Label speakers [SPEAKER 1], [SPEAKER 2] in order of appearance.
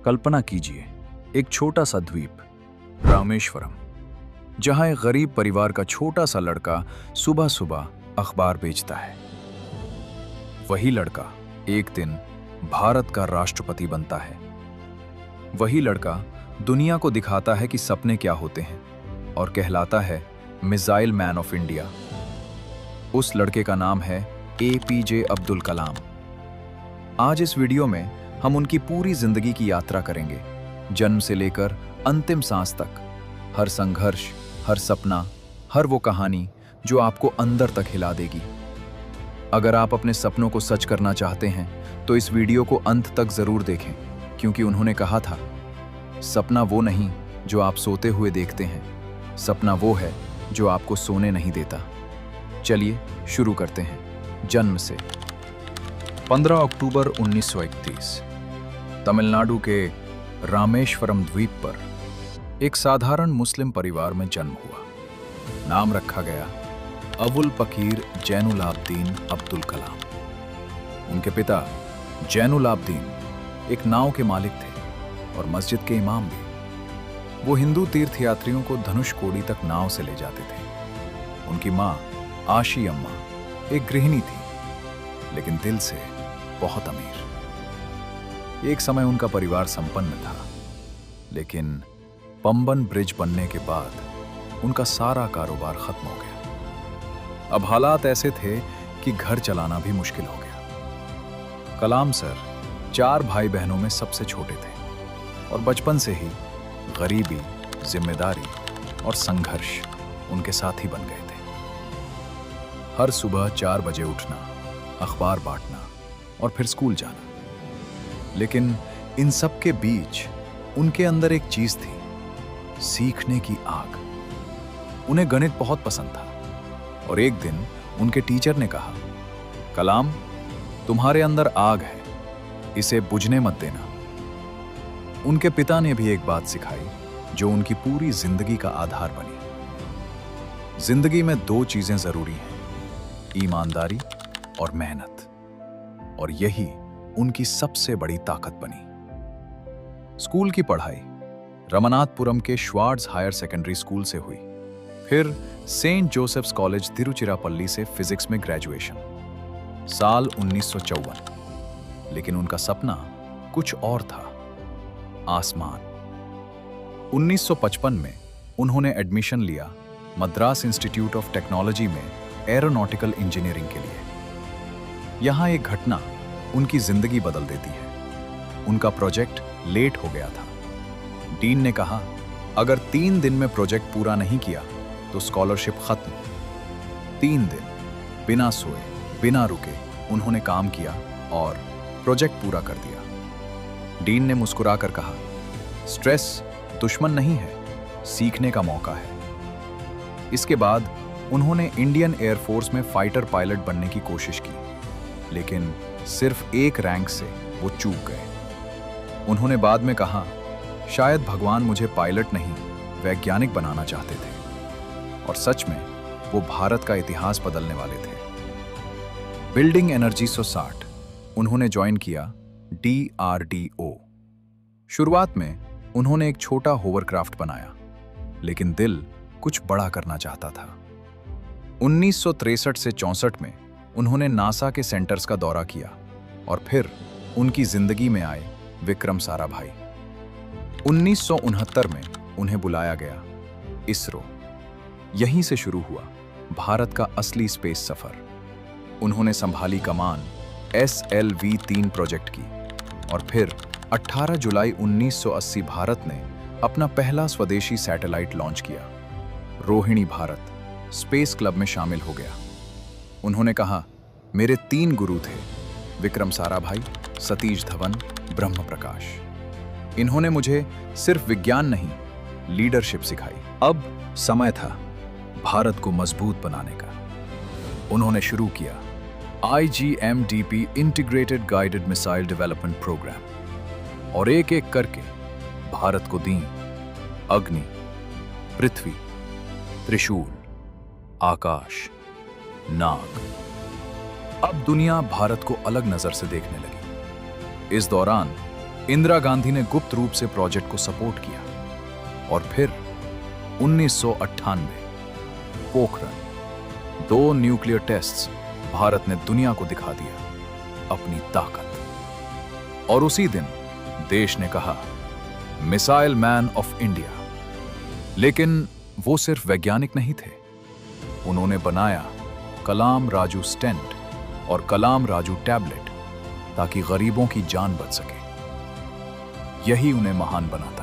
[SPEAKER 1] कल्पना कीजिए, एक छोटा सा द्वीप रामेश्वरम, जहां एक गरीब परिवार का छोटा सा लड़का सुबह सुबह अखबार बेचता है। वही लड़का एक दिन भारत का राष्ट्रपति बनता है। वही लड़का दुनिया को दिखाता है कि सपने क्या होते हैं और कहलाता है मिसाइल मैन ऑफ इंडिया। उस लड़के का नाम है APJ अब्दुल कलाम। आज इस वीडियो में हम उनकी पूरी जिंदगी की यात्रा करेंगे, जन्म से लेकर अंतिम सांस तक। हर संघर्ष, हर सपना, हर वो कहानी जो आपको अंदर तक हिला देगी। अगर आप अपने सपनों को सच करना चाहते हैं तो इस वीडियो को अंत तक जरूर देखें, क्योंकि उन्होंने कहा था, सपना वो नहीं जो आप सोते हुए देखते हैं, सपना वो है जो आपको सोने नहीं देता। चलिए शुरू करते हैं जन्म से। 15 अक्टूबर 1931 तमिलनाडु के रामेश्वरम द्वीप पर एक साधारण मुस्लिम परिवार में जन्म हुआ। नाम रखा गया अबुल पकीर जैनुलाब्दीन अब्दुल कलाम। उनके पिता जैनुलाब्दीन एक नाव के मालिक थे और मस्जिद के इमाम भी। वो हिंदू तीर्थयात्रियों को धनुषकोडी तक नाव से ले जाते थे। उनकी मां आशी अम्मा एक गृहिणी थी, लेकिन दिल से बहुत अमीर। एक समय उनका परिवार संपन्न था, लेकिन पंबन ब्रिज बनने के बाद उनका सारा कारोबार खत्म हो गया। अब हालात ऐसे थे कि घर चलाना भी मुश्किल हो गया। कलाम सर 4 भाई बहनों में सबसे छोटे थे और बचपन से ही गरीबी, जिम्मेदारी और संघर्ष उनके साथी बन गए थे। हर सुबह 4 बजे उठना, अखबार बांटना और फिर स्कूल जाना। लेकिन इन सब के बीच उनके अंदर एक चीज थी, सीखने की आग। उन्हें गणित बहुत पसंद था और एक दिन उनके टीचर ने कहा, कलाम, तुम्हारे अंदर आग है, इसे बुझने मत देना। उनके पिता ने भी एक बात सिखाई जो उनकी पूरी जिंदगी का आधार बनी। जिंदगी में 2 चीजें जरूरी हैं, ईमानदारी और मेहनत, और यही उनकी सबसे बड़ी ताकत बनी। स्कूल की पढ़ाई रमनाथपुरम के श्वार्ट्ज हायर सेकेंडरी स्कूल से हुई, फिर सेंट जोसेफ्स कॉलेज तिरुचिरापल्ली से फिजिक्स में ग्रेजुएशन, साल 1954। लेकिन उनका सपना कुछ और था, आसमान। 1955 में उन्होंने एडमिशन लिया मद्रास इंस्टीट्यूट ऑफ टेक्नोलॉजी में एरोनॉटिकल इंजीनियरिंग के लिए। यहां एक घटना उनकी जिंदगी बदल देती है। उनका प्रोजेक्ट लेट हो गया था। डीन ने कहा, अगर 3 दिन में प्रोजेक्ट पूरा नहीं किया तो स्कॉलरशिप खत्म। 3 दिन बिना सोए, बिना रुके उन्होंने काम किया और प्रोजेक्ट पूरा कर दिया। डीन ने मुस्कुराकर कहा, स्ट्रेस दुश्मन नहीं है, सीखने का मौका है। इसके बाद उन्होंने इंडियन एयरफोर्स में फाइटर पायलट बनने की कोशिश की, लेकिन सिर्फ 1 रैंक से वो चूक गए। उन्होंने बाद में कहा, शायद भगवान मुझे पायलट नहीं, वैज्ञानिक बनाना चाहते थे। और सच में वो भारत का इतिहास बदलने वाले थे। बिल्डिंग एनर्जी 160 उन्होंने ज्वाइन किया DRDO। शुरुआत में उन्होंने एक छोटा होवरक्राफ्ट बनाया, लेकिन दिल कुछ बड़ा करना चाहता था। 1963 से 64 में उन्होंने नासा के सेंटर्स का दौरा किया और फिर उनकी जिंदगी में आए विक्रम साराभाई। 1969 में उन्हें बुलाया गया इसरो। यहीं से शुरू हुआ भारत का असली स्पेस सफर। उन्होंने संभाली कमान SLV-3 प्रोजेक्ट की और फिर 18 जुलाई 1980 भारत ने अपना पहला स्वदेशी सैटेलाइट लॉन्च किया। रोहिणी भारत स्पेस क्लब में शामिल हो गया। उन्होंने कहा, मेरे 3 गुरु थे, विक्रम साराभाई, सतीश धवन, ब्रह्म प्रकाश। इन्होंने मुझे सिर्फ विज्ञान नहीं, लीडरशिप सिखाई। अब समय था भारत को मजबूत बनाने का। उन्होंने शुरू किया IGMDP integrated guided missile development programme और एक एक करके भारत को दी अग्नि, पृथ्वी, त्रिशूल, आकाश, नाग। अब दुनिया भारत को अलग नजर से देखने लगी। इस दौरान इंदिरा गांधी ने गुप्त रूप से प्रोजेक्ट को सपोर्ट किया और फिर 1998 पोखरण 2 न्यूक्लियर टेस्ट्स भारत ने दुनिया को दिखा दिया अपनी ताकत। और उसी दिन देश ने कहा मिसाइल मैन ऑफ इंडिया। लेकिन वो सिर्फ वैज्ञानिक नहीं थे, उन्होंने बनाया कलाम राजू स्टेंट और कलाम राजू टैबलेट ताकि गरीबों की जान बच सके। यही उन्हें महान बनाता।